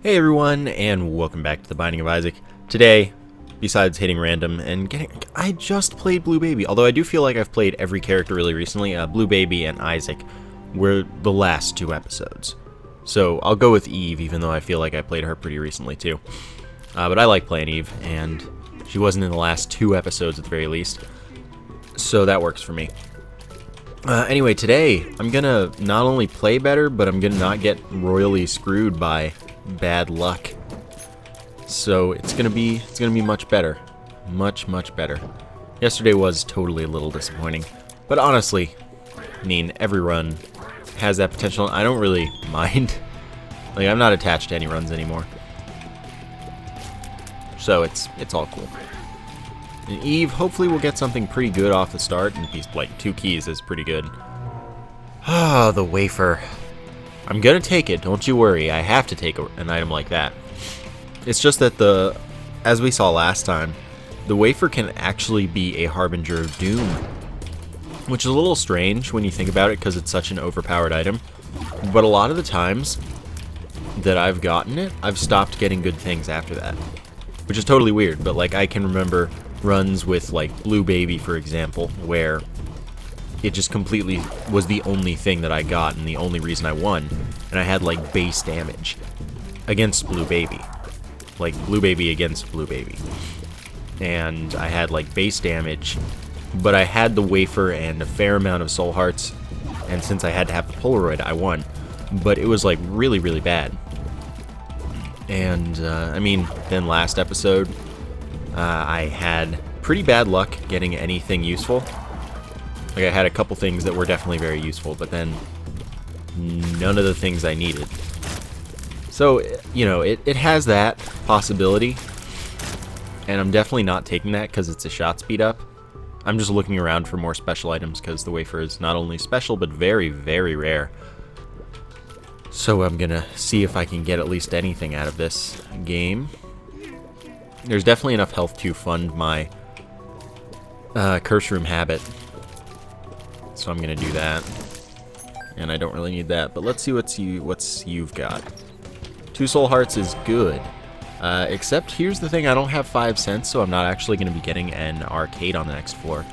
Hey everyone, and welcome back to the Binding of Isaac. Today, besides hitting random and I just played Blue Baby, although I do feel like I've played every character really recently. Blue Baby and Isaac were the last two episodes. So I'll go with Eve, even though I feel like I played her pretty recently too. But I like playing Eve, and she wasn't in the last two episodes at the very least. So that works for me. Anyway, today, I'm gonna not only play better, but I'm gonna not get royally screwed by bad luck. So it's gonna be much better. Much better. Yesterday was totally a little disappointing. But honestly, I mean, every run has that potential. I don't really mind. Like, I'm not attached to any runs anymore. So it's all cool. And Eve, hopefully we'll get something pretty good off the start, and like 2 keys is pretty good. Ah, the wafer. I'm gonna take it, don't you worry. I have to take an item like that. It's just that as we saw last time, the wafer can actually be a harbinger of doom, which is a little strange when you think about it because it's such an overpowered item. But a lot of the times that I've gotten it, I've stopped getting good things after that, which is totally weird. But like, I can remember runs with like Blue Baby, for example, where it just completely was the only thing that I got and the only reason I won, and I had like base damage against Blue Baby, like Blue Baby against Blue Baby, and I had like base damage, but I had the wafer and a fair amount of soul hearts, and since I had to have the Polaroid, I won. But it was like really bad. And I mean, then last episode, I had pretty bad luck getting anything useful. Like, I had a couple things that were definitely very useful, but then none of the things I needed. So, you know, it has that possibility, and I'm definitely not taking that because it's a shot speed up. I'm just looking around for more special items because the wafer is not only special, but very rare. So I'm gonna see if I can get at least anything out of this game. There's definitely enough health to fund my curse room habit. So I'm gonna do that, and I don't really need that. But let's see what's you've got. 2 soul hearts is good, except here's the thing: I don't have 5 cents, so I'm not actually gonna be getting an arcade on the next floor,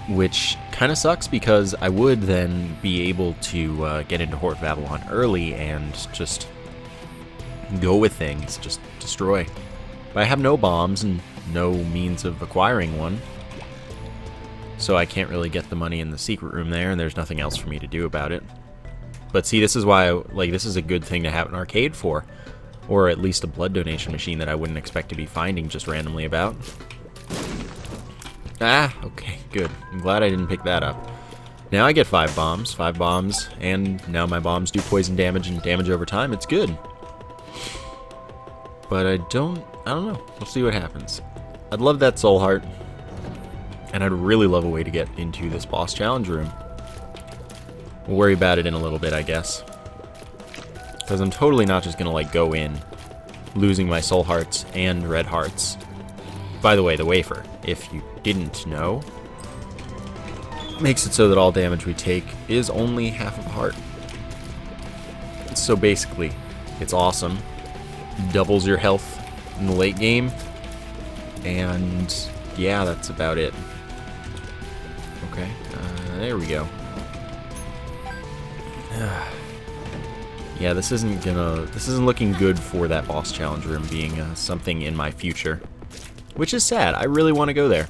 which kind of sucks because I would then be able to get into Horde of Babylon early and just go with things, just destroy. But I have no bombs and no means of acquiring one. So I can't really get the money in the secret room there, and there's nothing else for me to do about it. But see, this is why, like, this is a good thing to have an arcade for. Or at least a blood donation machine that I wouldn't expect to be finding just randomly about. Ah, okay, good. I'm glad I didn't pick that up. Now I get 5 bombs, and now my bombs do poison damage and damage over time. It's good. But I don't know. We'll see what happens. I'd love that soul heart. And I'd really love a way to get into this boss challenge room. We'll worry about it in a little bit, I guess. Because I'm totally not just gonna like go in, losing my soul hearts and red hearts. By the way, the wafer, if you didn't know, makes it so that all damage we take is only half of a heart. So basically, it's awesome. Doubles your health in the late game. And yeah, that's about it. Okay, there we go. Yeah, this isn't looking good for that boss challenge room being something in my future, which is sad. I really want to go there.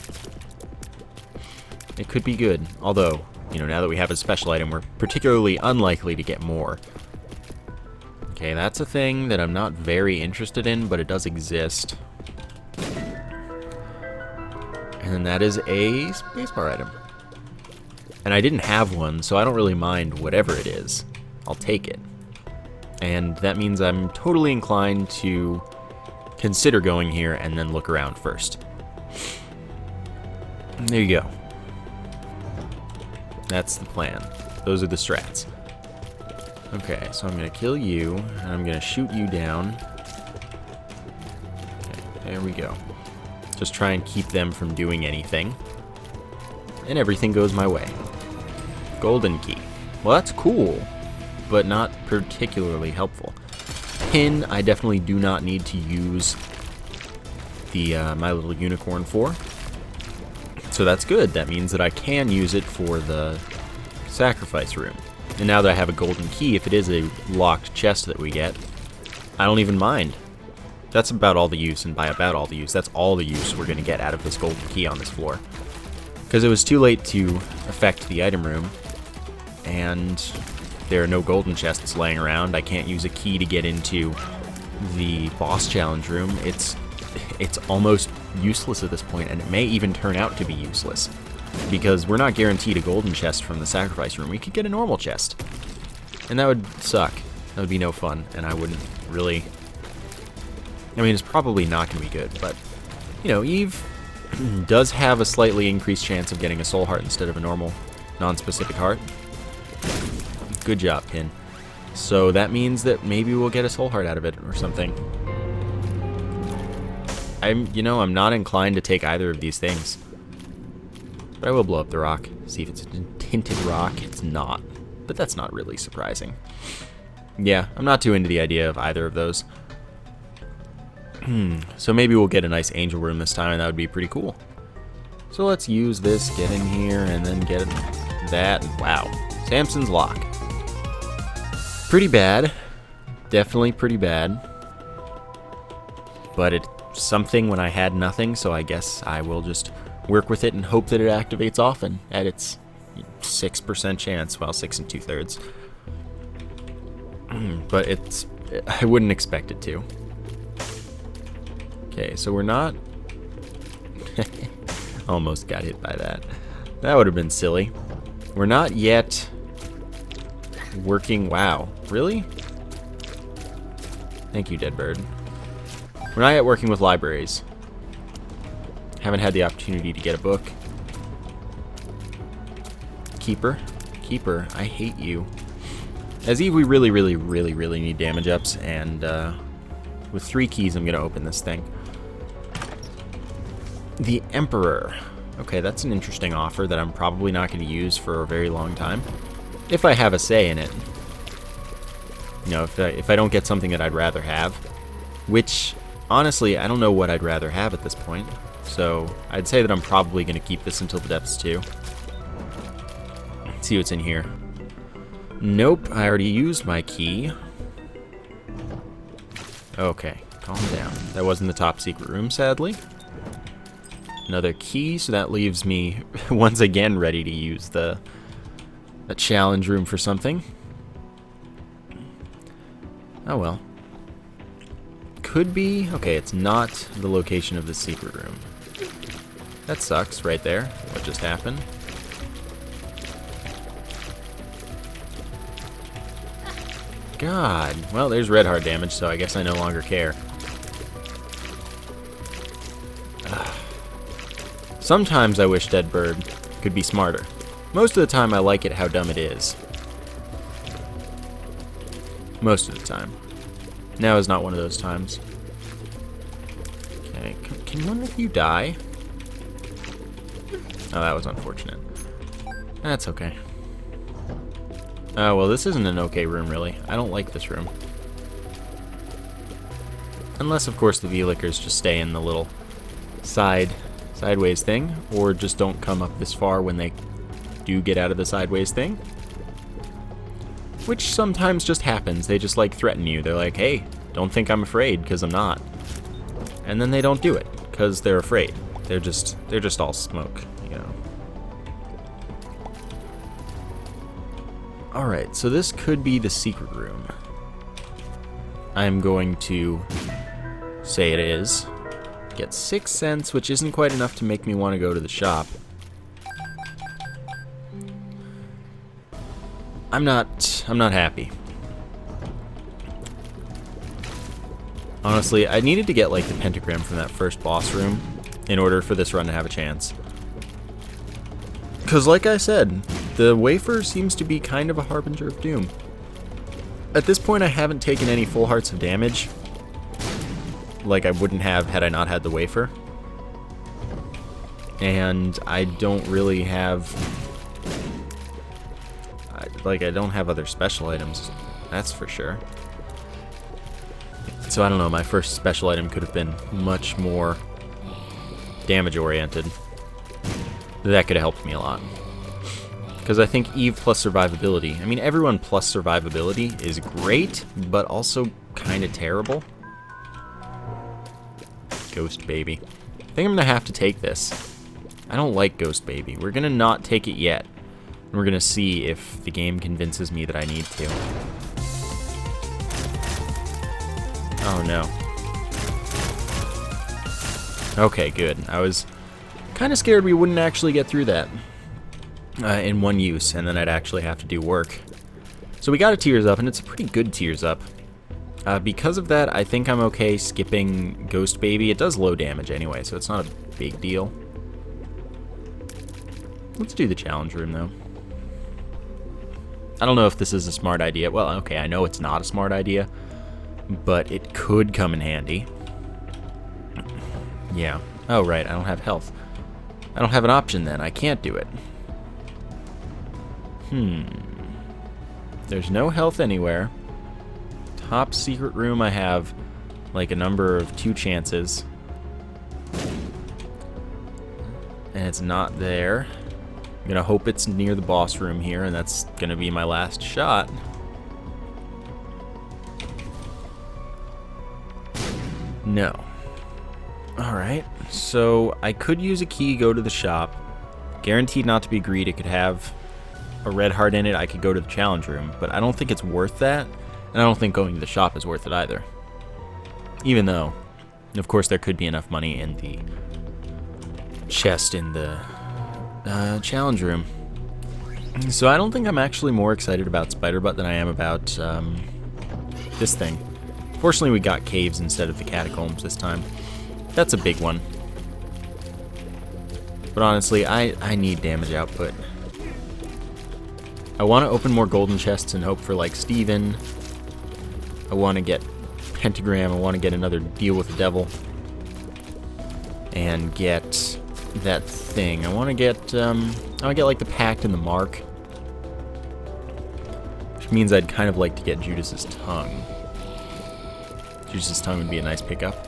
It could be good, although, you know, now that we have a special item, we're particularly unlikely to get more. Okay, that's a thing that I'm not very interested in, but it does exist. And that is a spacebar item. And I didn't have one, so I don't really mind whatever it is. I'll take it. And that means I'm totally inclined to consider going here and then look around first. There you go. That's the plan. Those are the strats. Okay, so I'm going to kill you, and I'm going to shoot you down. Okay, there we go. Just try and keep them from doing anything. And everything goes my way. Golden key. Well, that's cool, but not particularly helpful. pin, I definitely do not need to use the My Little Unicorn for. So that's good. That means that I can use it for the sacrifice room. And now that I have a golden key, if it is a locked chest that we get, I don't even mind. That's about all the use, and by about all the use, that's all the use we're going to get out of this golden key on this floor. Because it was too late to affect the item room, and there are no golden chests laying around. I can't use a key to get into the boss challenge room. It's almost useless at this point, and it may even turn out to be useless. Because we're not guaranteed a golden chest from the sacrifice room. We could get a normal chest. And that would suck. That would be no fun, and I wouldn't really... I mean, it's probably not going to be good, but, you know, Eve does have a slightly increased chance of getting a soul heart instead of a normal, non-specific heart. Good job, Pin. So that means that maybe we'll get a soul heart out of it or something. I'm not inclined to take either of these things. But I will blow up the rock. See if it's a tinted rock. It's not. But that's not really surprising. Yeah, I'm not too into the idea of either of those. So maybe we'll get a nice angel room this time, and that would be pretty cool. So let's use this, get in here, and then get that. Wow. Samson's Lock. Pretty bad. Definitely pretty bad. But it's something when I had nothing, so I guess I will just work with it and hope that it activates often at its 6% chance. Well, 6 2/3. But I wouldn't expect it to. Okay, so we're not... Almost got hit by that. That would have been silly. We're not yet working... Wow. Really? Thank you, Dead Bird. We're not yet working with libraries. Haven't had the opportunity to get a book. Keeper. Keeper, I hate you. As Eve, we really, really, really, really need damage ups, and with 3 keys, I'm going to open this thing. The Emperor. Okay, that's an interesting offer that I'm probably not going to use for a very long time. If I have a say in it. You know, if I don't get something that I'd rather have. Which, honestly, I don't know what I'd rather have at this point. So, I'd say that I'm probably going to keep this until the depths too. Let's see what's in here. Nope, I already used my key. Okay, calm down. That wasn't the top secret room, sadly. Another key, so that leaves me once again ready to use a challenge room for something. Oh well. Could be... Okay, it's not the location of the secret room. That sucks right there. What just happened? God. Well, there's red heart damage, so I guess I no longer care. Sometimes I wish Dead Bird could be smarter. Most of the time I like it how dumb it is. Most of the time. Now is not one of those times. Okay, can one of you die? Oh, that was unfortunate. That's okay. Oh, well, this isn't an okay room, really. I don't like this room. Unless, of course, the V-Lickers just stay in the little sideways thing, or just don't come up this far when they do get out of the sideways thing. Which sometimes just happens. They just, like, threaten you. They're like, hey, don't think I'm afraid, because I'm not. And then they don't do it, because they're afraid. They're just all smoke, you know. Alright, so this could be the secret room. I'm going to say it is. Get 6 cents, which isn't quite enough to make me want to go to the shop. I'm not happy. Honestly, I needed to get like the pentagram from that first boss room in order for this run to have a chance. Because like I said, the wafer seems to be kind of a harbinger of doom. At this point, I haven't taken any full hearts of damage. Like I wouldn't have had I not had the wafer. And I don't really have... I don't have other special items, that's for sure. So I don't know, my first special item could have been much more damage-oriented. That could have helped me a lot. Because I think Eve plus survivability, I mean, everyone plus survivability is great, but also kind of terrible. Ghost Baby. I think I'm going to have to take this. I don't like Ghost Baby. We're going to not take it yet. We're going to see if the game convinces me that I need to. Oh, no. Okay, good. I was kind of scared we wouldn't actually get through that in one use, and then I'd actually have to do work. So we got a Tears Up, and it's a pretty good Tears Up. Because of that, I think I'm okay skipping Ghost Baby. It does low damage anyway, so it's not a big deal. Let's do the challenge room, though. I don't know if this is a smart idea. Well, okay, I know it's not a smart idea, but it could come in handy. Yeah. Oh, right, I don't have health. I don't have an option then. I can't do it. There's no health anywhere. Top secret room, I have like a number of 2 chances. And it's not there. I'm gonna hope it's near the boss room here, and that's gonna be my last shot. No. Alright, so I could use a key, go to the shop. Guaranteed not to be greed, it could have a red heart in it. I could go to the challenge room, but I don't think it's worth that. And I don't think going to the shop is worth it either. Even though, of course, there could be enough money in the chest in the challenge room. So I don't think I'm actually more excited about Spider Butt than I am about this thing. Fortunately, we got caves instead of the catacombs this time. That's a big one. But honestly, I need damage output. I want to open more golden chests and hope for, like, Steven. I want to get Pentagram. I want to get another deal with the devil. And get that thing. I want to get, like, the Pact and the Mark. Which means I'd kind of like to get Judas's Tongue. Judas's Tongue would be a nice pickup.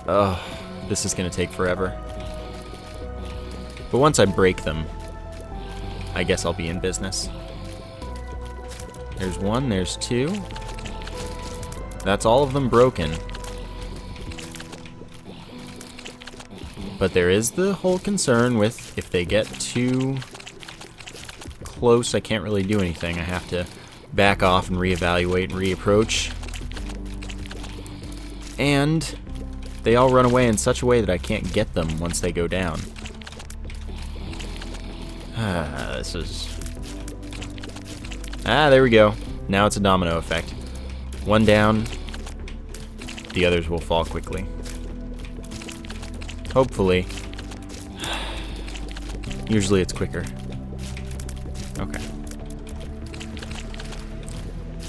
Ugh, this is going to take forever. But once I break them, I guess I'll be in business. There's 1, there's 2. That's all of them broken. But there is the whole concern with if they get too close, I can't really do anything. I have to back off and reevaluate and reapproach. And they all run away in such a way that I can't get them once they go down. This is... there we go. Now it's a domino effect. 1 down, the others will fall quickly. Hopefully. Usually it's quicker. Okay.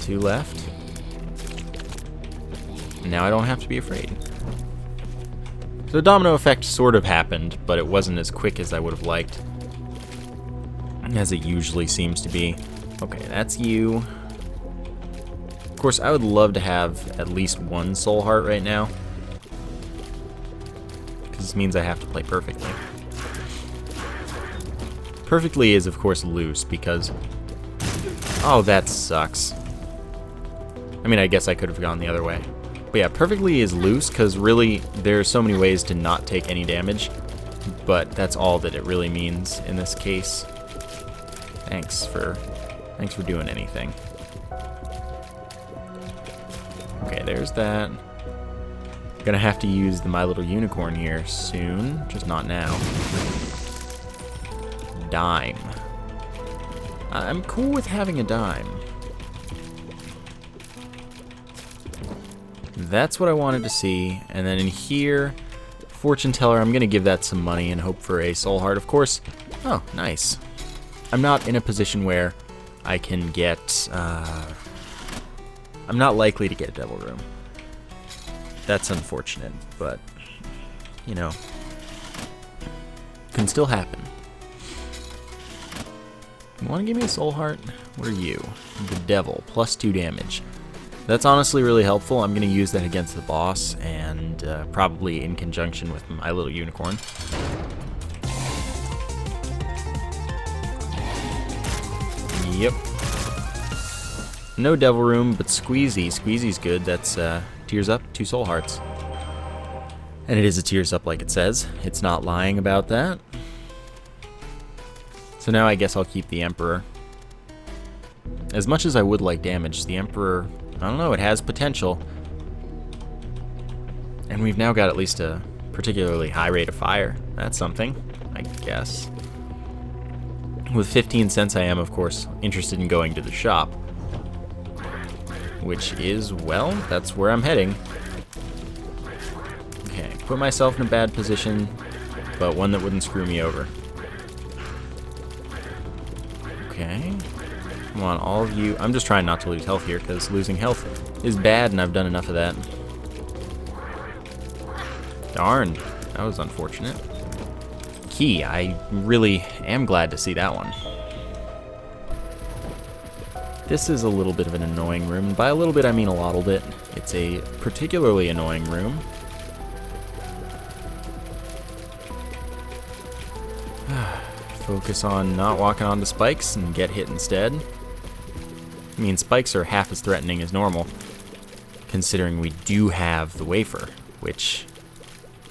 2 left. Now I don't have to be afraid. So the domino effect sort of happened, but it wasn't as quick as I would have liked. As it usually seems to be. Okay, that's you. Of course, I would love to have at least 1 soul heart right now. Because this means I have to play perfectly. Perfectly is, of course, loose, because... Oh, that sucks. I mean, I guess I could have gone the other way. But yeah, perfectly is loose, because really, there are so many ways to not take any damage. But that's all that it really means in this case. Thanks for doing anything. Okay, there's that. Gonna have to use the My Little Unicorn here soon, just not now. Dime. I'm cool with having a dime. That's what I wanted to see. And then in here, Fortune Teller, I'm gonna give that some money and hope for a soul heart, of course. Oh, nice. I'm not in a position where I can get, I'm not likely to get a Devil Room. That's unfortunate, but, you know, can still happen. You want to give me a soul heart? What are you? The Devil, +2 damage. That's honestly really helpful. I'm going to use that against the boss and probably in conjunction with my little unicorn. Yep. No Devil Room, but Squeezy. Squeezy's good. That's Tears Up, 2 Soul Hearts. And it is a Tears Up like it says. It's not lying about that. So now I guess I'll keep the Emperor. As much as I would like damage, the Emperor, I don't know, it has potential. And we've now got at least a particularly high rate of fire. That's something, I guess. With 15 cents, I am, of course, interested in going to the shop. Which is, well, that's where I'm heading. Okay, put myself in a bad position, but one that wouldn't screw me over. Okay. Come on, all of you. I'm just trying not to lose health here, because losing health is bad, and I've done enough of that. Darn, that was unfortunate. Key, I really am glad to see that one. This is a little bit of an annoying room, and by a little bit I mean a lot bit. It's a particularly annoying room. Focus on not walking onto spikes and get hit instead. I mean, spikes are half as threatening as normal, considering we do have the wafer, which,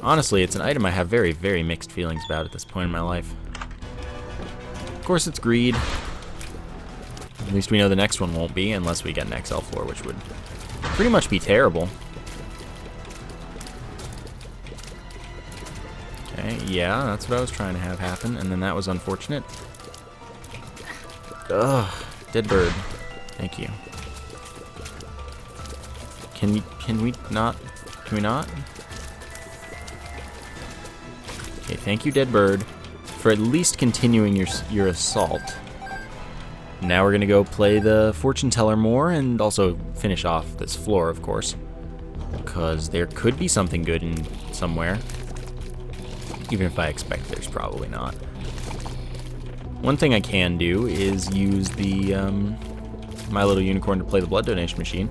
honestly, it's an item I have very, very mixed feelings about at this point in my life. Of course, it's greed. At least we know the next one won't be, unless we get an XL floor, which would pretty much be terrible. Okay, yeah, that's what I was trying to have happen, and then that was unfortunate. Ugh, dead bird. Thank you. Can we not? Can we not? Okay, thank you, dead bird, for at least continuing your assault. Now we're gonna go play the fortune teller more and also finish off this floor, of course, because there could be something good in somewhere, even if I expect there's probably not. One thing I can do is use the my little unicorn to play the blood donation machine,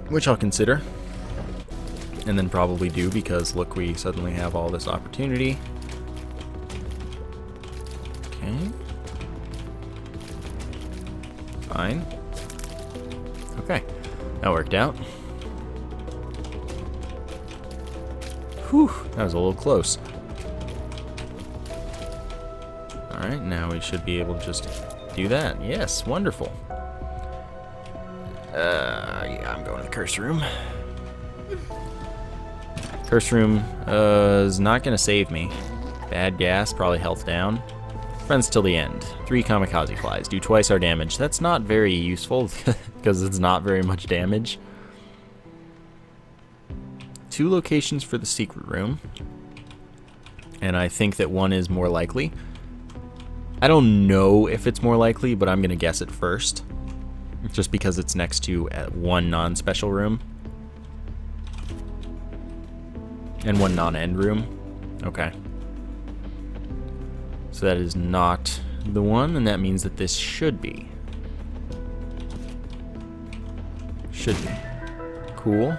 which I'll consider, and then probably do, because look, we suddenly have all this opportunity. Okay. Fine. Okay. That worked out. Whew, that was a little close. Alright, now we should be able to just do that. Yes, wonderful. Yeah, I'm going to the curse room. Curse room is not going to save me. Bad gas, probably health down. Friends till the end. 3 kamikaze flies. Do twice our damage. That's not very useful, because it's not very much damage. 2 locations for the secret room. And I think that one is more likely. I don't know if it's more likely, but I'm going to guess it first. Just because it's next to one non-special room. And one non-end room. Okay. So that is not the one, and that means that this should be. Should be. Cool.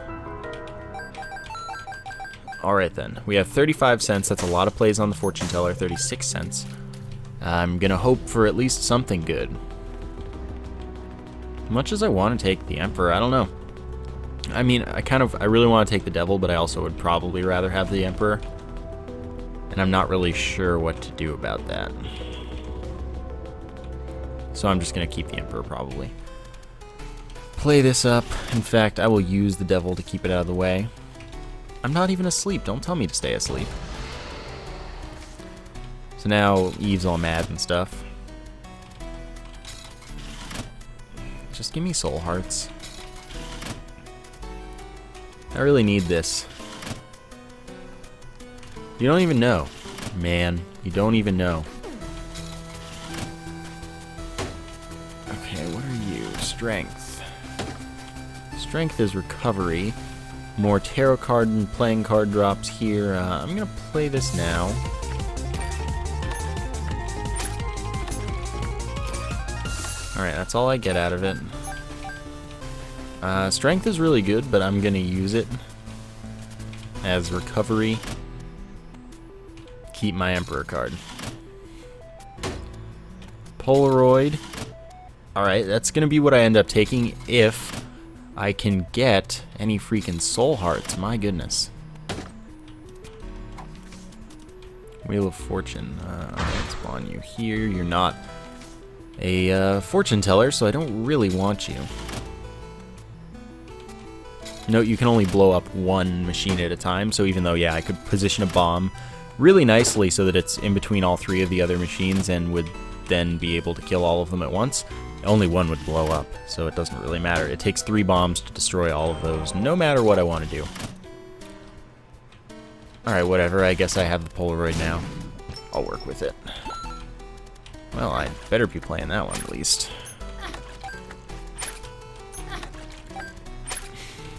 Alright then. We have 35 cents. That's a lot of plays on the fortune teller. 36 cents. I'm gonna hope for at least something good. Much as I want to take the Emperor, I don't know. I mean, I really want to take the Devil, but I also would probably rather have the Emperor. And I'm not really sure what to do about that. So I'm just going to keep the Emperor, probably. Play this up. In fact, I will use the Devil to keep it out of the way. I'm not even asleep. Don't tell me to stay asleep. So now Eve's all mad and stuff. Just give me soul hearts. I really need this. You don't even know. Man, you don't even know. Okay, what are you? Strength. Strength is recovery. More tarot card and playing card drops here. I'm gonna play this now. Alright, that's all I get out of it. Strength is really good, but I'm going to use it as recovery. Keep my Emperor card. Polaroid. Alright, that's going to be what I end up taking if I can get any freaking soul hearts. My goodness. Wheel of Fortune. I'll spawn you here. You're not a fortune teller, so I don't really want you. Note you can only blow up one machine at a time, so even though, yeah, I could position a bomb really nicely so that it's in between all three of the other machines and would then be able to kill all of them at once, only one would blow up, so it doesn't really matter. It takes 3 bombs to destroy all of those, no matter what I want to do. Alright, whatever, I guess I have the Polaroid now. I'll work with it. Well, I'd better be playing that one at least.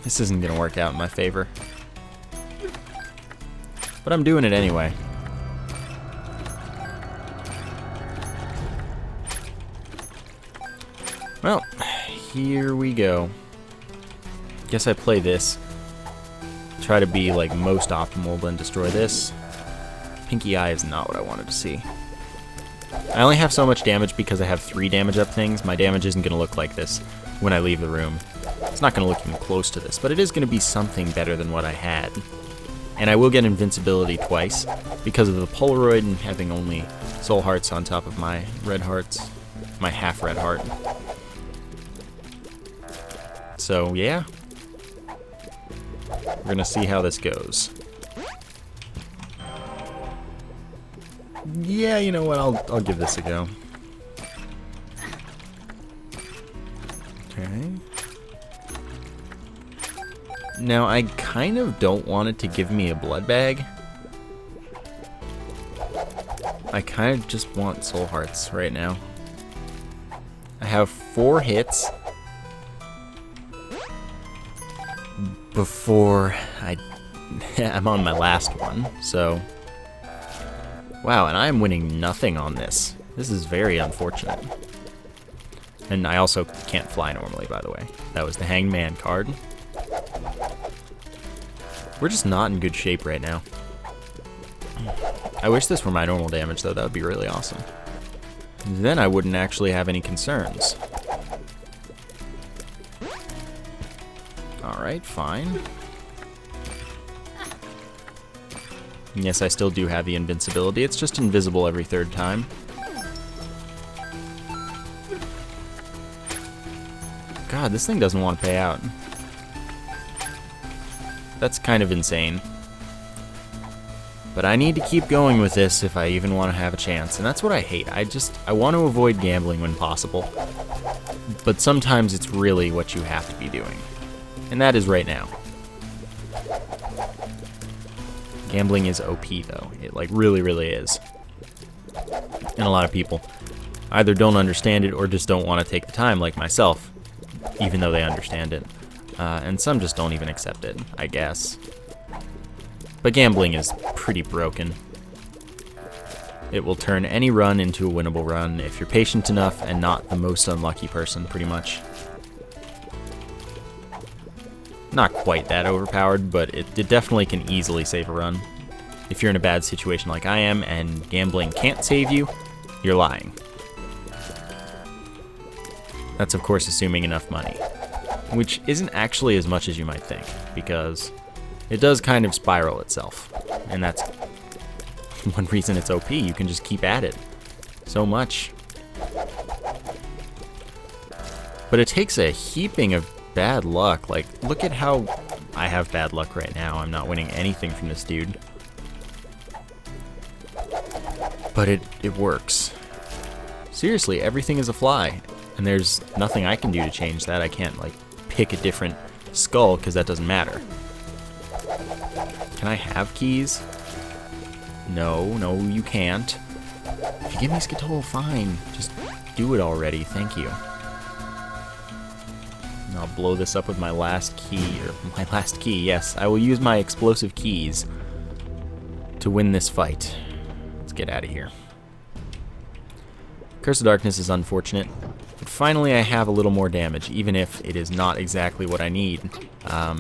This isn't going to work out in my favor. But I'm doing it anyway. Well, here we go. Guess I play this. Try to be like most optimal, then destroy this. Pinky Eye is not what I wanted to see. I only have so much damage because I have 3 damage up things. My damage isn't going to look like this when I leave the room. It's not going to look even close to this, but it is going to be something better than what I had. And I will get invincibility twice because of the Polaroid and having only soul hearts on top of my red hearts, my half red heart. So yeah, we're going to see how this goes. Yeah, you know what, I'll give this a go. Okay. Now, I kind of don't want it to give me a blood bag. I kind of just want soul hearts right now. I have 4 hits before I'm on my last one, so... Wow, and I'm winning nothing on this. This is very unfortunate. And I also can't fly normally, by the way. That was the Hanged Man card. We're just not in good shape right now. I wish this were my normal damage, though. That would be really awesome. Then I wouldn't actually have any concerns. Alright, fine. Yes, I still do have the invincibility. It's just invisible every 3rd time. God, this thing doesn't want to pay out. That's kind of insane. But I need to keep going with this if I even want to have a chance. And that's what I hate. I want to avoid gambling when possible. But sometimes it's really what you have to be doing. And that is right now. Gambling is OP, though. It, like, really, really is. And a lot of people either don't understand it or just don't want to take the time, like myself, even though they understand it. And some just don't even accept it, I guess. But gambling is pretty broken. It will turn any run into a winnable run if you're patient enough and not the most unlucky person, pretty much. Not quite that overpowered, but it definitely can easily save a run. If you're in a bad situation like I am and gambling can't save you, you're lying. That's of course assuming enough money, which isn't actually as much as you might think, because it does kind of spiral itself, and that's one reason it's OP. You can just keep at it so much. But it takes a heaping of bad luck. Like, look at how I have bad luck right now. I'm not winning anything from this dude. But it works. Seriously, everything is a fly. And there's nothing I can do to change that. I can't, like, pick a different skull, because that doesn't matter. Can I have keys? No, you can't. If you give me Skittle, fine. Just do it already. Thank you. I'll blow this up with my last key, or my last key, yes. I will use my explosive keys to win this fight. Let's get out of here. Curse of Darkness is unfortunate. It finally I have a little more damage, even if it is not exactly what I need. I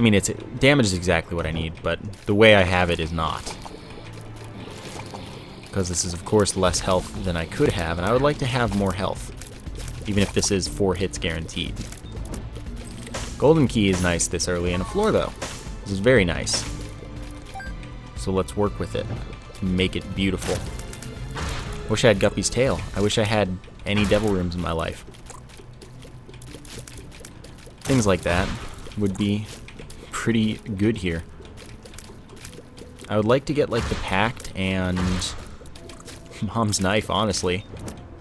mean, damage is exactly what I need, but the way I have it is not. Because this is, of course, less health than I could have, and I would like to have more health, even if this is 4 hits guaranteed. Golden key is nice this early in a floor, though. This is very nice. So let's work with it to make it beautiful. Wish I had Guppy's tail. I wish I had any devil rooms in my life. Things like that would be pretty good here. I would like to get like the Pact and Mom's Knife, honestly,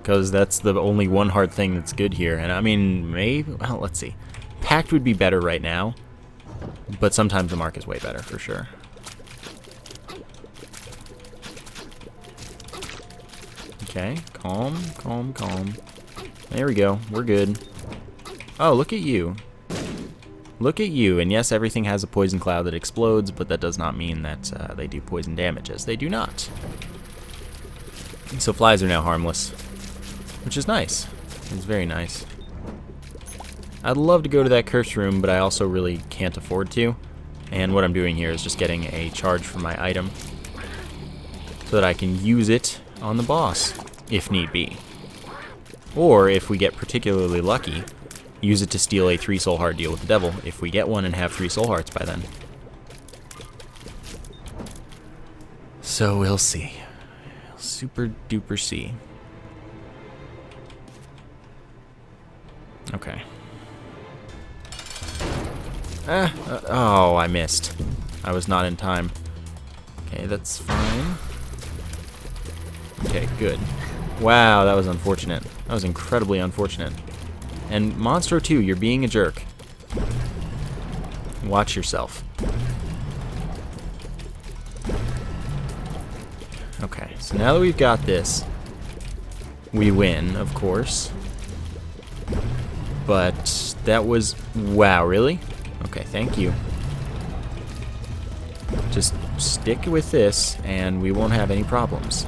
because that's the only one hard thing that's good here. And I mean, maybe, well, let's see. Pact would be better right now, but sometimes the Mark is way better for sure. Okay, calm, calm, calm. There we go, we're good. Oh, look at you. Look at you, and yes, everything has a poison cloud that explodes, but that does not mean that they do poison damage, as they do not. So flies are now harmless, which is nice. It's very nice. I'd love to go to that curse room, but I also really can't afford to. And what I'm doing here is just getting a charge for my item so that I can use it on the boss, if need be. Or, if we get particularly lucky, use it to steal a 3 soul heart deal with the devil, if we get one and have 3 soul hearts by then. So we'll see. Super duper see. Okay. Oh, I missed. I was not in time. Okay, that's fine. Okay, good. Wow, that was unfortunate. That was incredibly unfortunate. And Monstro 2, you're being a jerk. Watch yourself. Okay, so now that we've got this, we win, of course. But that was... Wow, really? Okay, thank you. Just stick with this, and we won't have any problems.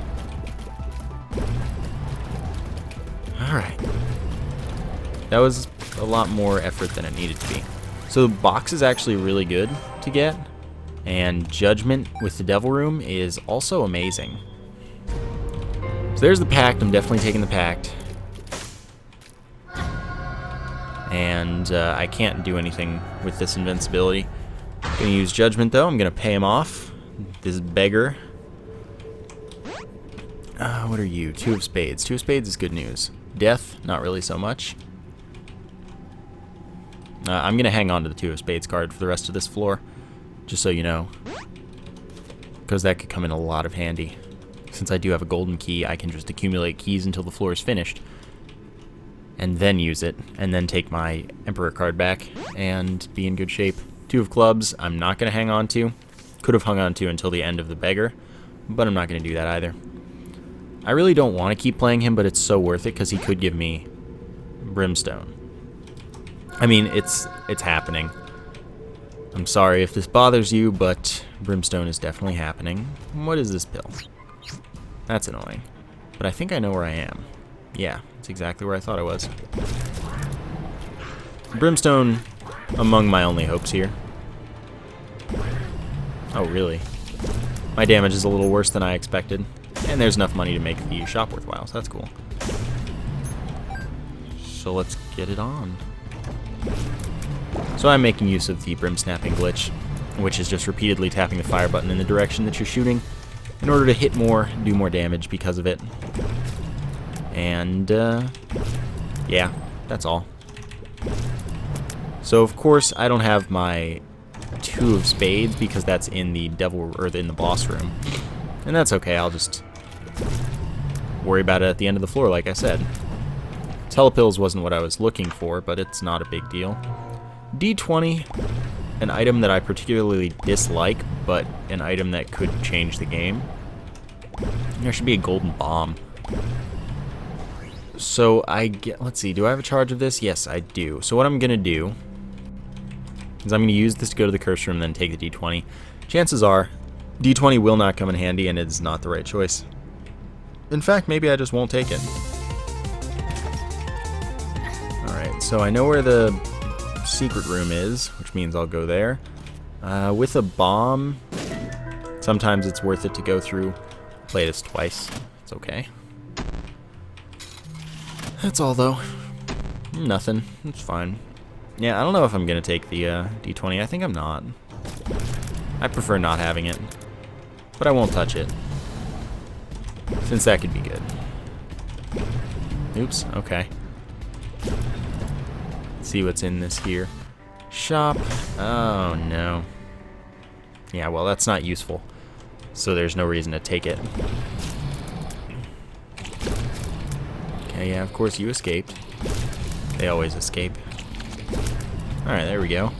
Alright. That was a lot more effort than it needed to be. So the box is actually really good to get, and Judgment with the Devil Room is also amazing. So there's the Pact. I'm definitely taking the Pact. And I can't do anything with this invincibility. I'm going to use Judgment, though. I'm going to pay him off. This beggar. What are you? 2 of Spades. 2 of Spades is good news. Death, not really so much. I'm going to hang on to the 2 of Spades card for the rest of this floor, just so you know, because that could come in a lot of handy. Since I do have a golden key, I can just accumulate keys until the floor is finished, and then use it, and then take my Emperor card back, and be in good shape. 2 of Clubs, I'm not going to hang on to. Could have hung on to until the end of the beggar, but I'm not going to do that either. I really don't want to keep playing him, but it's so worth it, because he could give me Brimstone. I mean, it's happening. I'm sorry if this bothers you, but Brimstone is definitely happening. What is this pill? That's annoying. But I think I know where I am. Yeah, it's exactly where I thought I was. Brimstone, among my only hopes here. Oh, really? My damage is a little worse than I expected. And there's enough money to make the shop worthwhile, so that's cool. So let's get it on. So I'm making use of the Brim Snapping glitch, which is just repeatedly tapping the fire button in the direction that you're shooting in order to hit more, do more damage because of it. And, yeah, that's all. So, of course, I don't have my 2 of Spades because that's in the in the boss room. And that's okay, I'll just worry about it at the end of the floor, like I said. Telepills wasn't what I was looking for, but it's not a big deal. D20, an item that I particularly dislike, but an item that could change the game. There should be a golden bomb. So let's see, do I have a charge of this? Yes, I do. So what I'm going to do is I'm going to use this to go to the curse room and then take the D20. Chances are, D20 will not come in handy and it's not the right choice. In fact, maybe I just won't take it. Alright, so I know where the secret room is, which means I'll go there. With a bomb, sometimes it's worth it to go through. Play this twice. It's okay. That's all, though. Nothing. It's fine. Yeah, I don't know if I'm going to take the D20. I think I'm not. I prefer not having it. But I won't touch it. Since that could be good. Oops, okay. Let's see what's in this here. Shop. Oh, no. Yeah, well, that's not useful. So there's no reason to take it. Okay, yeah, of course you escaped. They always escape. Alright, there we go.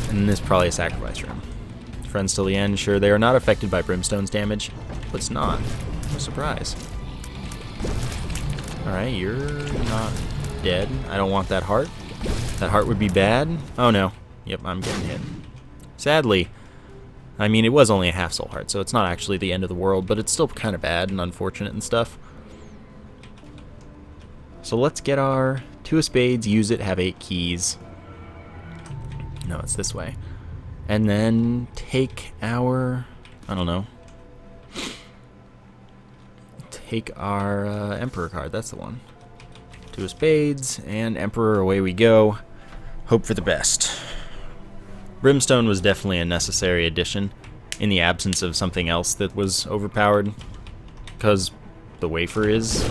And this is probably a sacrifice room. Friends till the end. Sure, they are not affected by Brimstone's damage, but it's not. No surprise. Alright, you're not dead. I don't want that heart. That heart would be bad. Oh no. Yep, I'm getting hit. Sadly. I mean, it was only a half soul heart, so it's not actually the end of the world, but it's still kind of bad and unfortunate and stuff. So let's get our 2 of spades, use it, have 8 keys. No, it's this way. And then take our, I don't know. Take our Emperor card, that's the one. 2 of spades, and Emperor, away we go. Hope for the best. Brimstone was definitely a necessary addition in the absence of something else that was overpowered. Because the wafer is,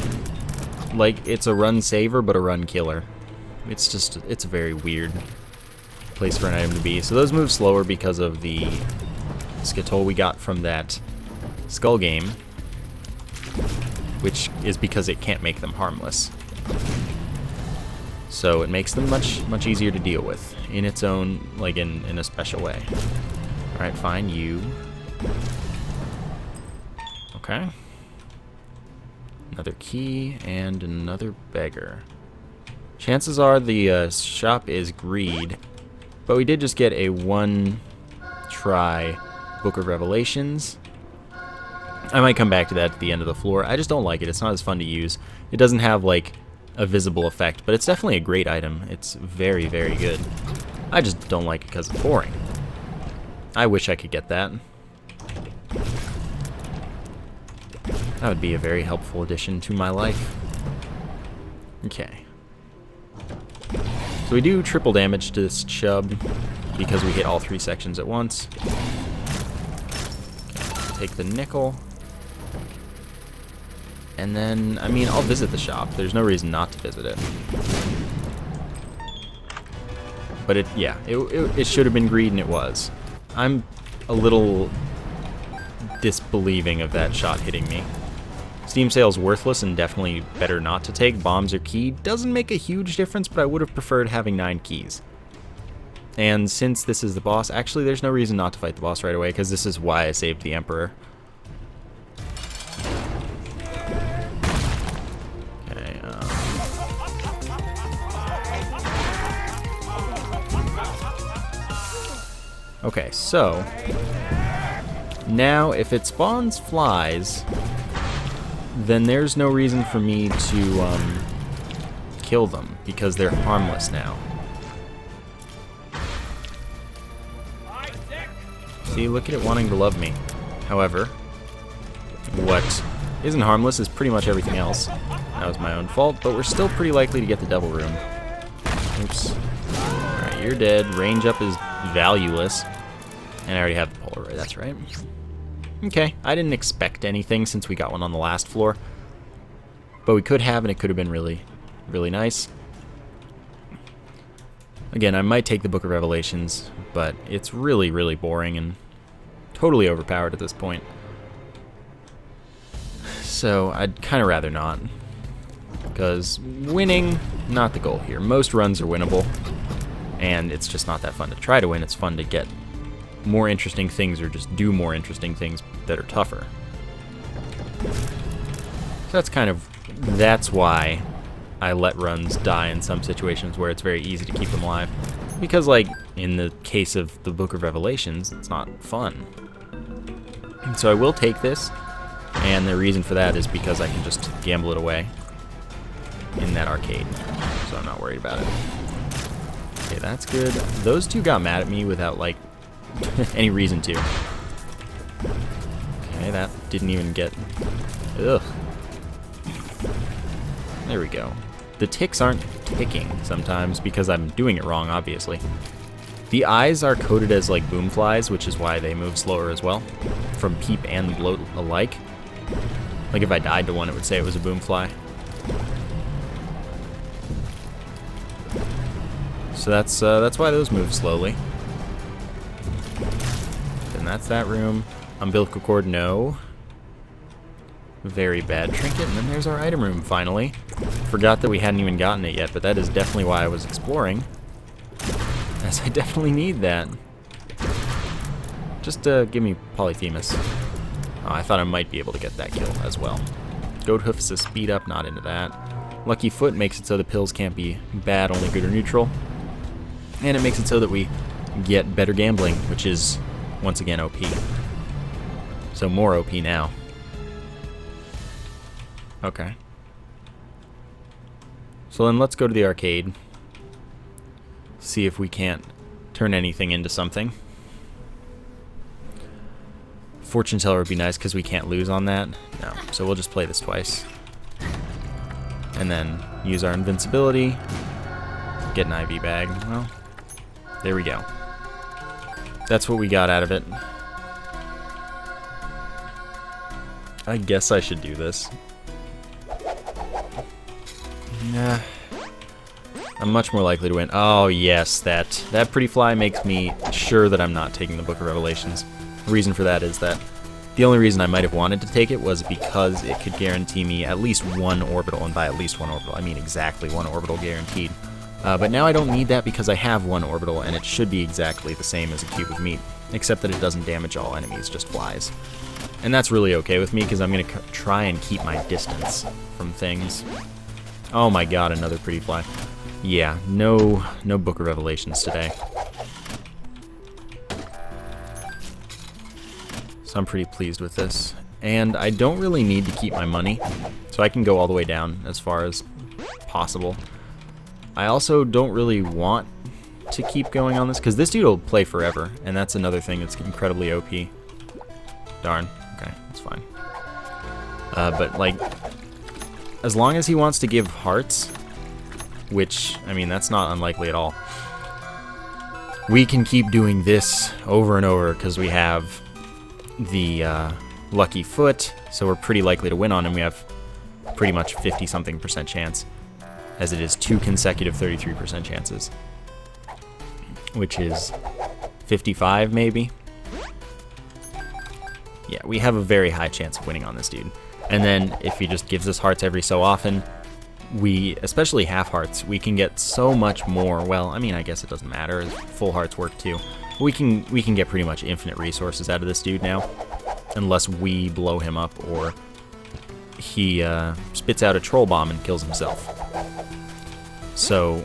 like, it's a run saver, but a run killer. It's just, it's a very weird place for an item to be. So those move slower because of the Skittle we got from that Skull game, which is because it can't make them harmless. So it makes them much easier to deal with in its own, like in a special way. Alright, fine, you. Okay. Another key and another beggar. Chances are the shop is greed, but we did just get a 1-try Book of Revelations. I might come back to that at the end of the floor. I just don't like it. It's not as fun to use. It doesn't have, like, a visible effect, but it's definitely a great item. It's very, very good. I just don't like it because it's boring. I wish I could get that. That would be a very helpful addition to my life. Okay. So we do triple damage to this chub because we hit all 3 sections at once. Okay, take the nickel. And then, I mean, I'll visit the shop. There's no reason not to visit it. But it, yeah, it should have been greed, and it was. I'm a little disbelieving of that shot hitting me. Steam Sale's worthless and definitely better not to take. Bombs are key. Doesn't make a huge difference, but I would have preferred having 9 keys. And since this is the boss, actually there's no reason not to fight the boss right away, because this is why I saved the Emperor. Okay, okay, so now if it spawns flies, then there's no reason for me to kill them, because they're harmless now. See, look at it wanting to love me. However, what isn't harmless is pretty much everything else. That was my own fault, but we're still pretty likely to get the Devil Room. Oops. Alright, you're dead. Range up is valueless. And I already have the Polaroid, that's right. Okay, I didn't expect anything since we got one on the last floor. But we could have, and it could have been really, really nice. Again, I might take the Book of Revelations, but it's really, really boring and totally overpowered at this point. So I'd kind of rather not. Because winning, not the goal here. Most runs are winnable, and it's just not that fun to try to win. It's fun to get more interesting things or just do more interesting things that are tougher. So that's why I let runs die in some situations where it's very easy to keep them alive. Because, like, in the case of the Book of Revelations, it's not fun. So I will take this, and the reason for that is because I can just gamble it away. in that arcade, so I'm not worried about it. Okay, that's good. Those two got mad at me without, like, any reason to. Okay, that didn't even get... Ugh. There we go. The ticks aren't ticking sometimes because I'm doing it wrong, obviously. The eyes are coded as, like, boom flies, which is why they move slower as well, from peep and bloat alike. Like, if I died to one, it would say it was a boom fly. So that's why those move slowly. Then that's that room. Umbilical cord, no. Very bad trinket, and then there's our item room, finally. Forgot that we hadn't even gotten it yet, but that is definitely why I was exploring. As I definitely need that. Just give me Polyphemus. Oh, I thought I might be able to get that kill as well. Goat Hoof is a speed up, not into that. Lucky Foot makes it so the pills can't be bad, only good or neutral. And it makes it so that we get better gambling, which is, once again, OP. So more OP now. Okay. So then let's go to the arcade. See if we can't turn anything into something. Fortune Teller would be nice because we can't lose on that. No, so we'll just play this twice. And then use our invincibility. Get an IV bag. Well, there we go. That's what we got out of it. I guess I should do this. Nah. I'm much more likely to win. Oh, yes, that pretty fly makes me sure that I'm not taking the Book of Revelations. The reason for that is that the only reason I might have wanted to take it was because it could guarantee me at least one orbital, and by at least one orbital, I mean exactly one orbital guaranteed. But now I don't need that because I have one orbital, and it should be exactly the same as a cube of meat, except that it doesn't damage all enemies, just flies. And that's really okay with me because I'm going to try and keep my distance from things. Oh my god, another pretty fly. Yeah, no Book of Revelations today. So I'm pretty pleased with this. And I don't really need to keep my money, so I can go all the way down as far as possible. I also don't really want to keep going on this, because this dude will play forever, and that's another thing that's incredibly OP. Darn. Okay, that's fine. But, like, as long as he wants to give hearts, which, I mean, that's not unlikely at all, we can keep doing this over and over, because we have the Lucky Foot, so we're pretty likely to win on him. We have pretty much 50-something% chance, as it is 2 consecutive 33% chances, which is 55 maybe. Yeah, we have a very high chance of winning on this dude. And then if he just gives us hearts every so often, we, especially half hearts, we can get so much more. Well, I mean, I guess it doesn't matter. Full hearts work too. We can get pretty much infinite resources out of this dude now, unless we blow him up or he spits out a troll bomb and kills himself. So,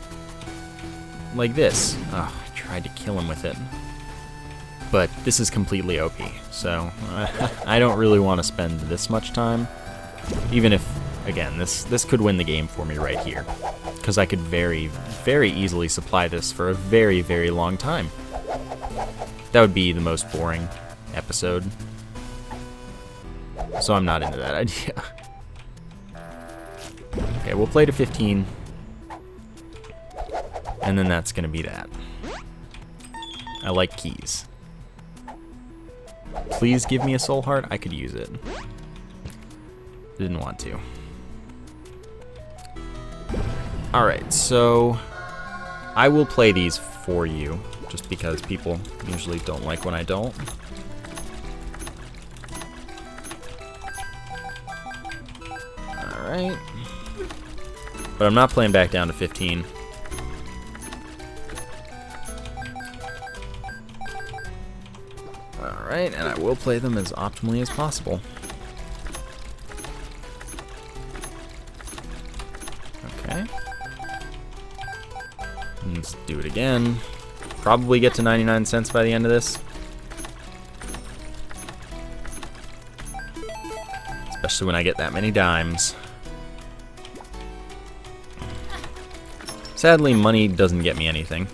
like this. Oh, I tried to kill him with it. But this is completely OP, so I don't really want to spend this much time. Even if, again, this could win the game for me right here. Because I could very, very easily supply this for a very, very long time. That would be the most boring episode. So I'm not into that idea. Okay, we'll play to 15. And then that's going to be that. I like keys. Please give me a soul heart. I could use it. Didn't want to. Alright, so I will play these for you, just because people usually don't like when I don't. Alright. But I'm not playing back down to 15. Alright, and I will play them as optimally as possible. Okay. Let's do it again. Probably get to 99 cents by the end of this. Especially when I get that many dimes. Sadly, money doesn't get me anything.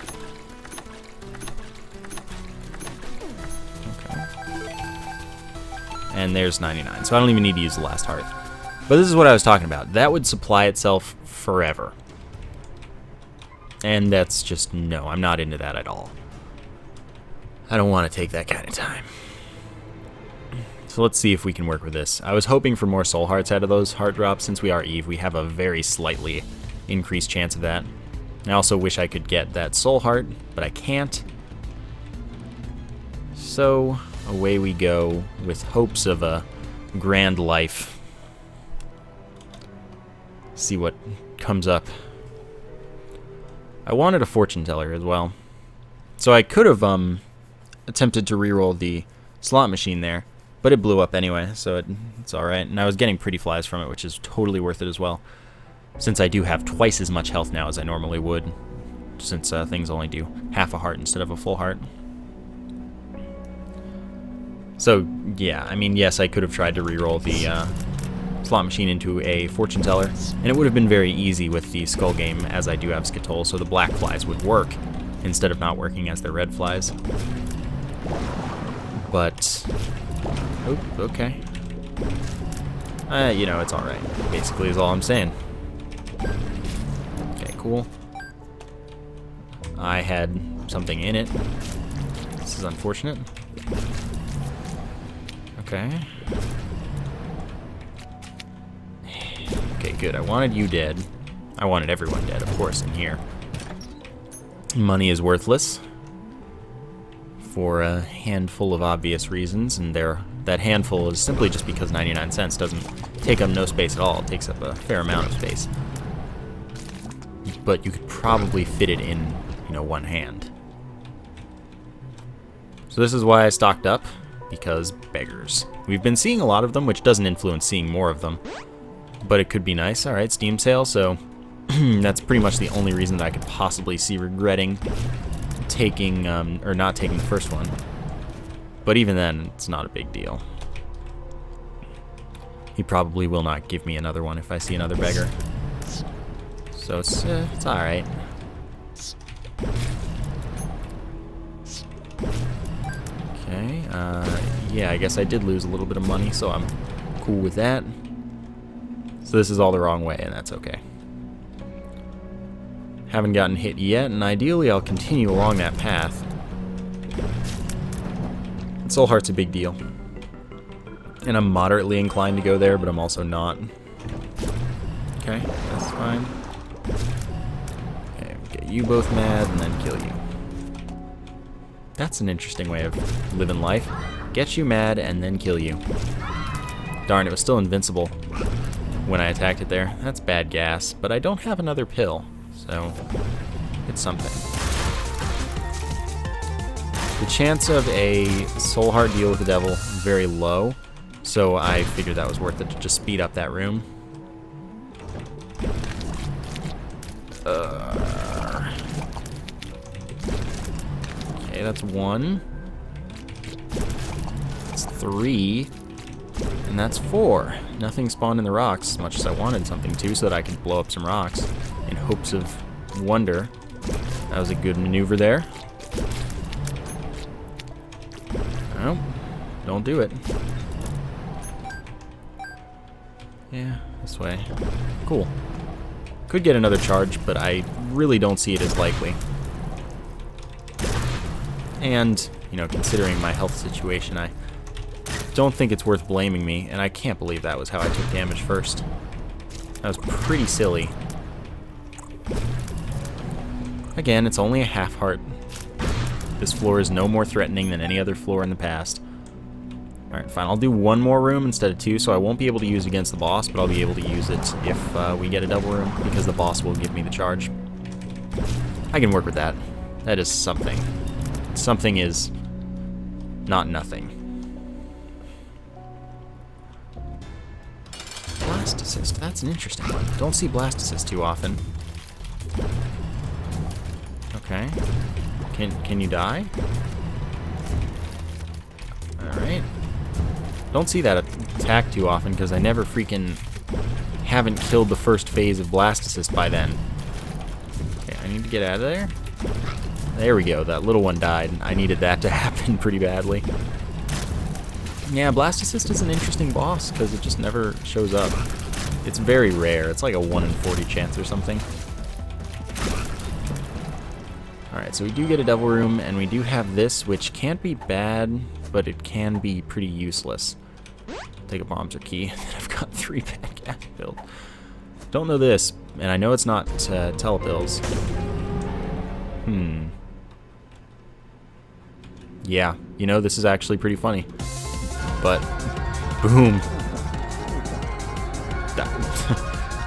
Okay. And there's 99, so I don't even need to use the last heart. But this is what I was talking about. That would supply itself forever. And that's just, no, I'm not into that at all. I don't want to take that kind of time. So let's see if we can work with this. I was hoping for more soul hearts out of those heart drops. Since we are Eve, we have a very slightly increased chance of that. I also wish I could get that soul heart, but I can't. So away we go with hopes of a grand life. See what comes up. I wanted a fortune teller as well. So I could have attempted to reroll the slot machine there, but it blew up anyway, so it's alright. And I was getting pretty flies from it, which is totally worth it as well, since I do have twice as much health now as I normally would, since things only do half a heart instead of a full heart. So, yeah, I mean, yes, I could have tried to reroll the slot machine into a fortune teller, and it would have been very easy with the skull game, as I do have Skitol, so the black flies would work instead of not working as the red flies. But, oh, okay. You know, it's alright, basically is all I'm saying. Okay, cool. I had something in it. This is unfortunate. Okay. Okay, good. I wanted you dead. I wanted everyone dead, of course, in here. Money is worthless for a handful of obvious reasons, and that handful is simply just because 99 cents doesn't take up no space at all. It takes up a fair amount of space. But you could probably fit it in, you know, one hand. So this is why I stocked up, because beggars. We've been seeing a lot of them, which doesn't influence seeing more of them. But it could be nice. Alright, Steam sale, so that's pretty much the only reason that I could possibly see regretting taking, or not taking the first one. But even then, it's not a big deal. He probably will not give me another one if I see another beggar. So it's alright. Okay, yeah, I guess I did lose a little bit of money, so I'm cool with that. So this is all the wrong way, and that's okay. Haven't gotten hit yet, and ideally I'll continue along that path. And Soul Heart's a big deal. And I'm moderately inclined to go there, but I'm also not. Okay, that's fine. Okay, get you both mad, and then kill you. That's an interesting way of living life. Get you mad, and then kill you. Darn, it was still invincible when I attacked it there. That's bad gas, but I don't have another pill, so it's something. The chance of a Soul Heart deal with the devil, very low, so I figured that was worth it to just speed up that room. Okay, that's 1. That's 3. And that's 4. Nothing spawned in the rocks, as much as I wanted something to, so that I could blow up some rocks in hopes of wonder. That was a good maneuver there. Oh, don't do it. Yeah, this way. Cool. Could get another charge, but I really don't see it as likely. And, you know, considering my health situation, I don't think it's worth blaming me, and I can't believe that was how I took damage first. That was pretty silly. Again, it's only a half heart. This floor is no more threatening than any other floor in the past. Alright, fine. I'll do 1 more room instead of 2, so I won't be able to use it against the boss, but I'll be able to use it if we get a double room, because the boss will give me the charge. I can work with that. That is something. Something is not nothing. Blast Assist. That's an interesting one. Don't see Blast Assist too often. Okay. Can you die? Alright. Don't see that attack too often, because I never freaking haven't killed the first phase of Blast Assist by then. Okay, I I need to get out of there. There we go. That little one died. I needed that to happen pretty badly. Yeah, Blastocyst is an interesting boss because it just never shows up. It's very rare. It's like a 1 in 40 chance or something. Alright, so we do get a Devil Room, and we do have this, which can't be bad, but it can be pretty useless. Take a Bombser Key, and I've got 3 bad gas pills. Don't know this, and I know it's not Telepills. Yeah, you know, this is actually pretty funny. But, boom.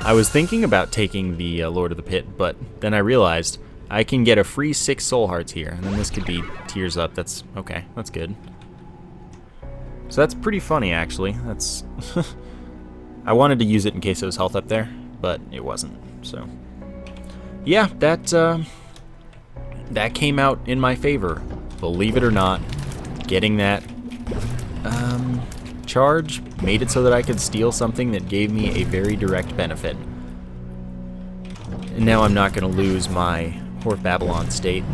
I was thinking about taking the Lord of the Pit, but then I realized I can get a free 6 Soul Hearts here, and then this could be Tears Up. That's okay. That's good. So that's pretty funny, actually. That's I wanted to use it in case it was health up there, but it wasn't. So yeah, that came out in my favor. Believe it or not, getting that charge made it so that I could steal something that gave me a very direct benefit. And now I'm not going to lose my Hort Babylon state.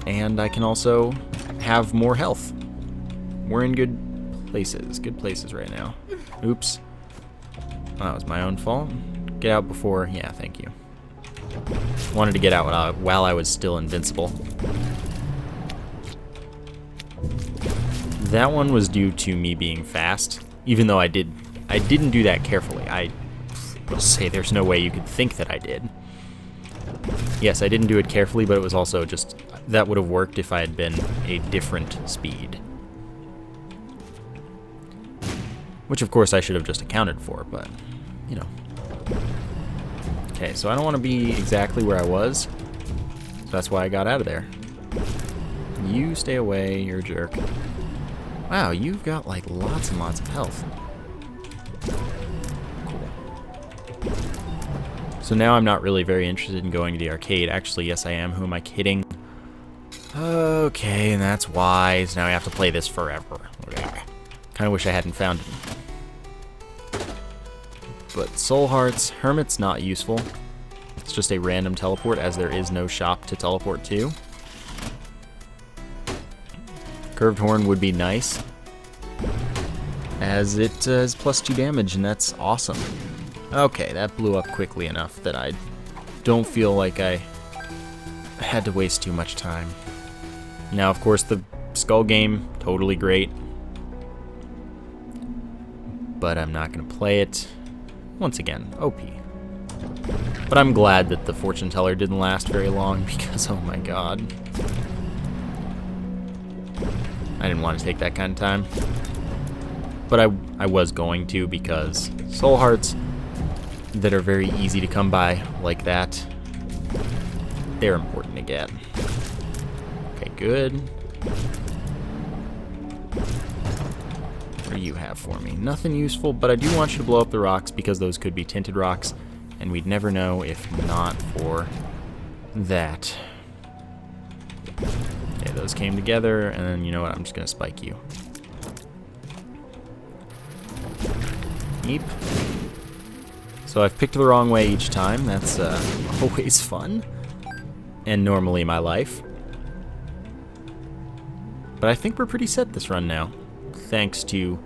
And I can also have more health. We're in good places right now. Oops. That was my own fault. Get out before, yeah, thank you. Wanted to get out while I was still invincible. That one was due to me being fast, even though I didn't do that carefully. I will say there's no way you could think that I did. Yes, I didn't do it carefully, but it was also just, that would have worked if I had been a different speed. Which of course I should have just accounted for, but, you know. Okay, so I don't want to be exactly where I was, so that's why I got out of there. You stay away, you're a jerk. Wow, you've got like lots and lots of health. Cool. So now I'm not really very interested in going to the arcade. Actually, yes I am. Who am I kidding? Okay, and that's why. So now I have to play this forever. Kind of wish I hadn't found it. But Soul Hearts, Hermit's not useful. It's just a random teleport, as there is no shop to teleport to. Curved Horn would be nice, as it is +2 damage, and that's awesome. Okay, that blew up quickly enough that I don't feel like I had to waste too much time. Now, of course, the Skull game, totally great, but I'm not going to play it. Once again, OP. But I'm glad that the Fortune Teller didn't last very long, because, oh my god. I didn't want to take that kind of time. But I was going to, because Soul Hearts that are very easy to come by like that, they're important to get. Okay, good. What do you have for me? Nothing useful, but I do want you to blow up the rocks because those could be tinted rocks, and we'd never know if not for that. Okay, those came together, and then you know what? I'm just going to spike you. Yeep. So I've picked the wrong way each time. That's always fun, and normally my life. But I think we're pretty set this run now, thanks to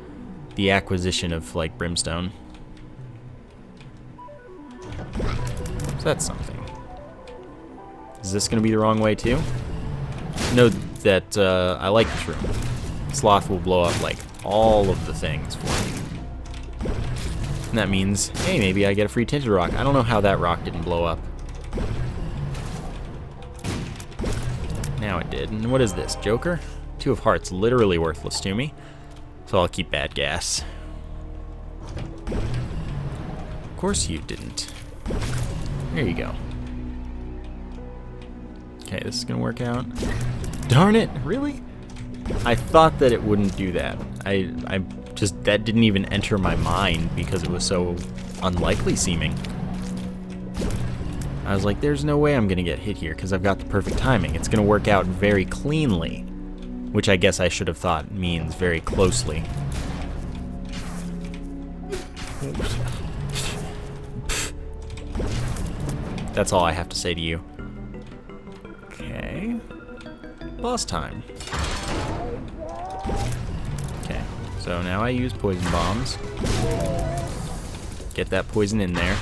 the acquisition of, like, Brimstone. So that's something. Is this going to be the wrong way, too? Know that I like this room. Sloth will blow up, like, all of the things for me. And that means, hey, maybe I get a free tinted rock. I don't know how that rock didn't blow up. Now it did. And what is this, Joker? 2 of Hearts, literally worthless to me. So I'll keep bad gas. Of course you didn't. There you go. Okay, this is gonna work out. Darn it, really? I thought that it wouldn't do that. I just, that didn't even enter my mind because it was so unlikely seeming. I was like, there's no way I'm gonna get hit here because I've got the perfect timing. It's gonna work out very cleanly, which I guess I should have thought means very closely. That's all I have to say to you. Okay. Boss time. Okay, so now I use poison bombs. Get that poison in there.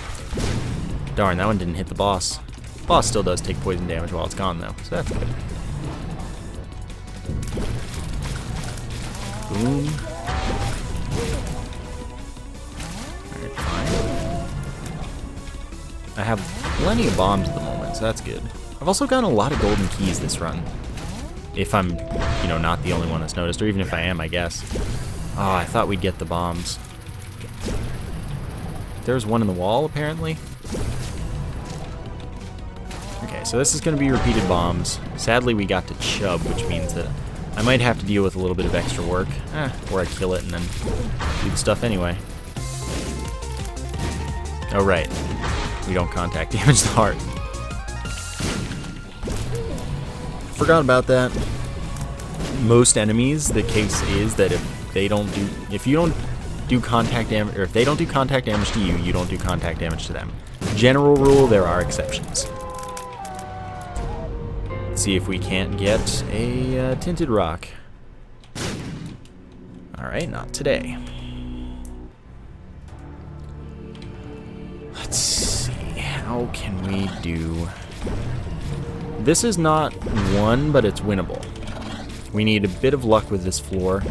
Darn, that one didn't hit the boss. Boss still does take poison damage while it's gone, though, so that's good. Boom. Alright, fine. I have plenty of bombs at the moment, so that's good. I've also gotten a lot of golden keys this run. If I'm, you know, not the only one that's noticed, or even if I am, I guess. Oh, I thought we'd get the bombs. There's one in the wall, apparently. Okay, so this is going to be repeated bombs. Sadly, we got to Chub, which means that I might have to deal with a little bit of extra work. Or I kill it and then do the stuff anyway. Oh, right. We don't contact damage the heart. Forgot about that. Most enemies, the case is that if you don't do contact damage, or if they don't do contact damage to you, you don't do contact damage to them. General rule, there are exceptions. Let's see if we can't get a tinted rock. Alright, not today. Let's see, how can we do... This is not one, but it's winnable. We need a bit of luck with this floor,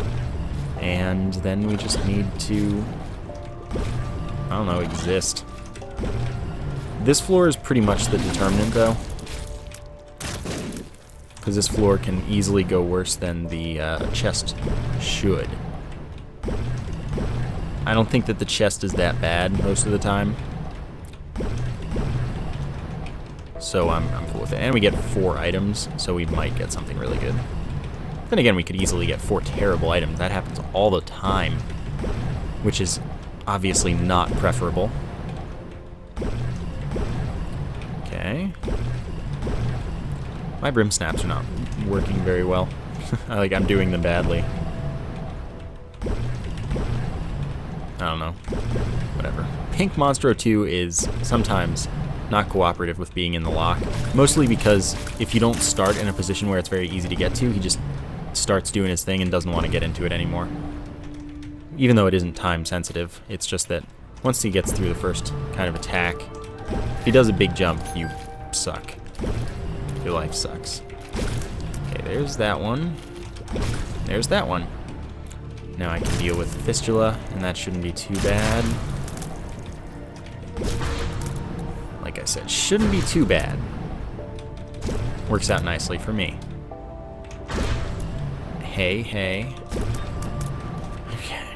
and then we just need to, I don't know, exist. This floor is pretty much the determinant, though, because this floor can easily go worse than the chest should. I don't think that the chest is that bad most of the time. So I'm cool with it. And we get 4 items, so we might get something really good. Then again, we could easily get 4 terrible items. That happens all the time, which is obviously not preferable. Okay. My brim snaps are not working very well. I'm doing them badly. I don't know. Whatever. Pink Monstro 2 is sometimes not cooperative with being in the lock, mostly because if you don't start in a position where it's very easy to get to, he just starts doing his thing and doesn't want to get into it anymore. Even though it isn't time sensitive, it's just that once he gets through the first kind of attack, if he does a big jump, you suck. Your life sucks. Okay, there's that one. There's that one. Now I can deal with Fistula, and that shouldn't be too bad. Like I said, shouldn't be too bad. Works out nicely for me. Hey, hey. Okay.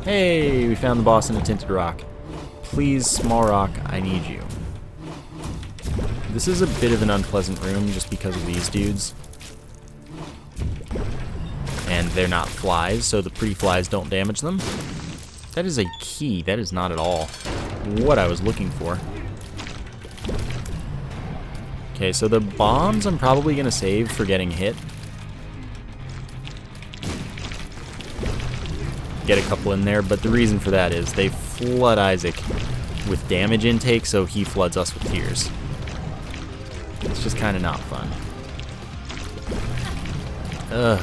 Hey, we found the boss in a tinted rock. Please, small rock, I need you. This is a bit of an unpleasant room just because of these dudes. And they're not flies, so the pretty flies don't damage them. That is a key. That is not at all what I was looking for. Okay, so the bombs I'm probably going to save for getting hit. Get a couple in there, but the reason for that is they flood Isaac with damage intake, so he floods us with tears. It's just kind of not fun. Ugh.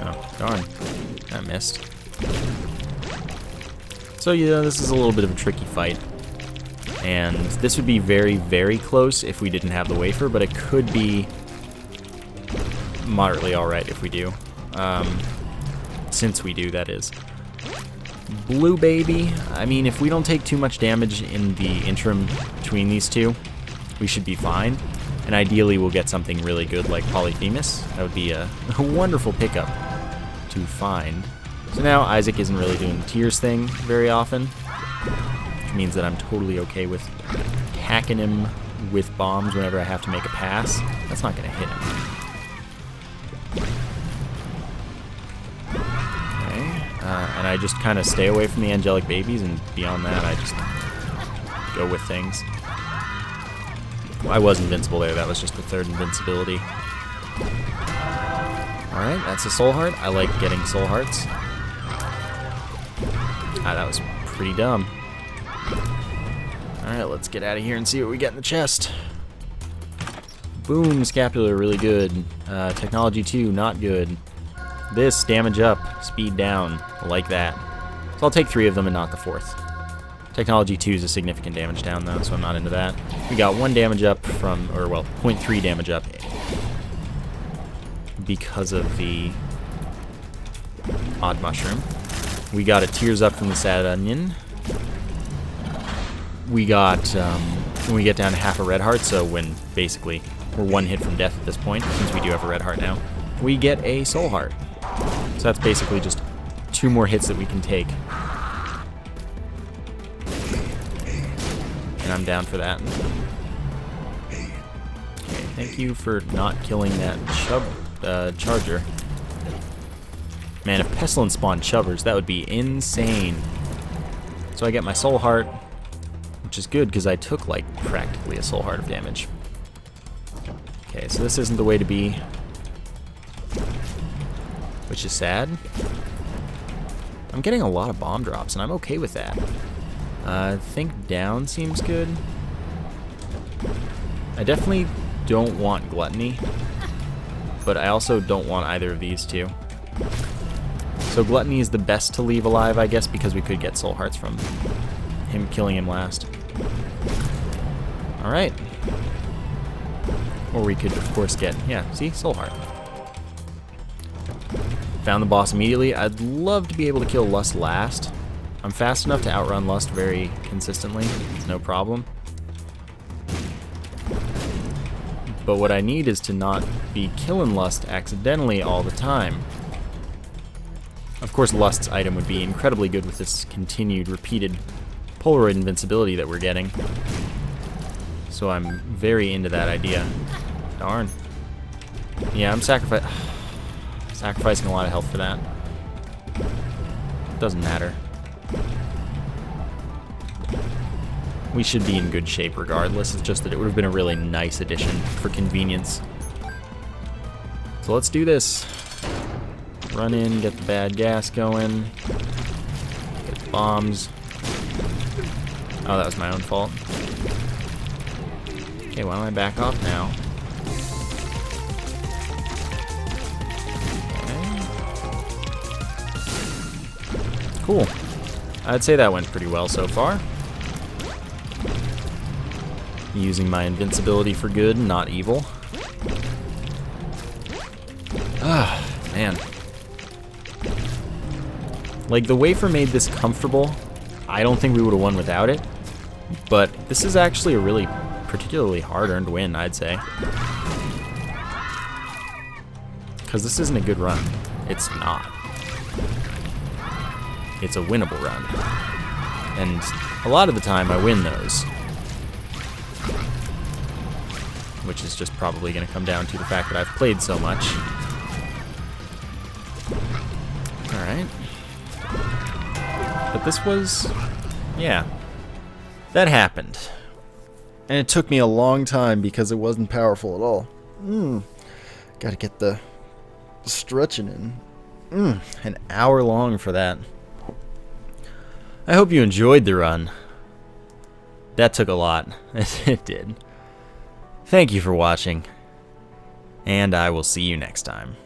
Oh, darn. I missed. So yeah, this is a little bit of a tricky fight. And this would be very, very close if we didn't have the wafer, but it could be moderately alright if we do. Since we do, that is. Blue Baby, I mean, if we don't take too much damage in the interim between these two, we should be fine. And ideally, we'll get something really good like Polyphemus. That would be a wonderful pickup to find. So now Isaac isn't really doing the tears thing very often, which means that I'm totally okay with hacking him with bombs whenever I have to make a pass. That's not going to hit him. And I just kind of stay away from the angelic babies, and beyond that, I just go with things. I was invincible there. That was just the third invincibility. Alright, that's a soul heart. I like getting soul hearts. Ah, that was pretty dumb. Alright, let's get out of here and see what we get in the chest. Boom, scapular, really good. Technology 2, not good. This, damage up, speed down, I like that. So I'll take 3 of them and not the 4th. Technology 2 is a significant damage down though, so I'm not into that. We got 1 damage up from, or well, 0.3 damage up because of the odd mushroom. We got a tears up from the sad onion. We got, when we get down to half a red heart, so when basically we're 1 hit from death at this point, since we do have a red heart now, we get a soul heart. So that's basically just 2 more hits that we can take. And I'm down for that. Okay, thank you for not killing that charger. Man, if Pestilence spawned chubbers, that would be insane. So I get my soul heart, which is good because I took like practically a soul heart of damage. Okay, so this isn't the way to be, which is sad. I'm getting a lot of bomb drops, and I'm okay with that. I think down seems good. I definitely don't want gluttony, but I also don't want either of these two. So gluttony is the best to leave alive, I guess, because we could get soul hearts from him killing him last. Alright. Or we could, of course, get, yeah, see? Soul heart. Found the boss immediately. I'd love to be able to kill Lust last. I'm fast enough to outrun Lust very consistently. It's no problem. But what I need is to not be killing Lust accidentally all the time. Of course, Lust's item would be incredibly good with this continued, repeated Polaroid invincibility that we're getting. So I'm very into that idea. Darn. Yeah, I'm sacrificing a lot of health for that. Doesn't matter. We should be in good shape regardless. It's just that it would have been a really nice addition for convenience. So let's do this. Run in, get the bad gas going. Get the bombs. Oh, that was my own fault. Okay, why don't I back off now? Okay. Cool. I'd say that went pretty well so far. Using my invincibility for good, not evil. Ah, man. Like, the wafer made this comfortable. I don't think we would have won without it. But this is actually a really particularly hard-earned win, I'd say. Because this isn't a good run. It's not. It's a winnable run. And a lot of the time I win those. Which is just probably going to come down to the fact that I've played so much. Alright. But this was... yeah. That happened. And it took me a long time because it wasn't powerful at all. Gotta get the stretching in. An hour long for that. I hope you enjoyed the run. That took a lot. It did. Thank you for watching, and I will see you next time.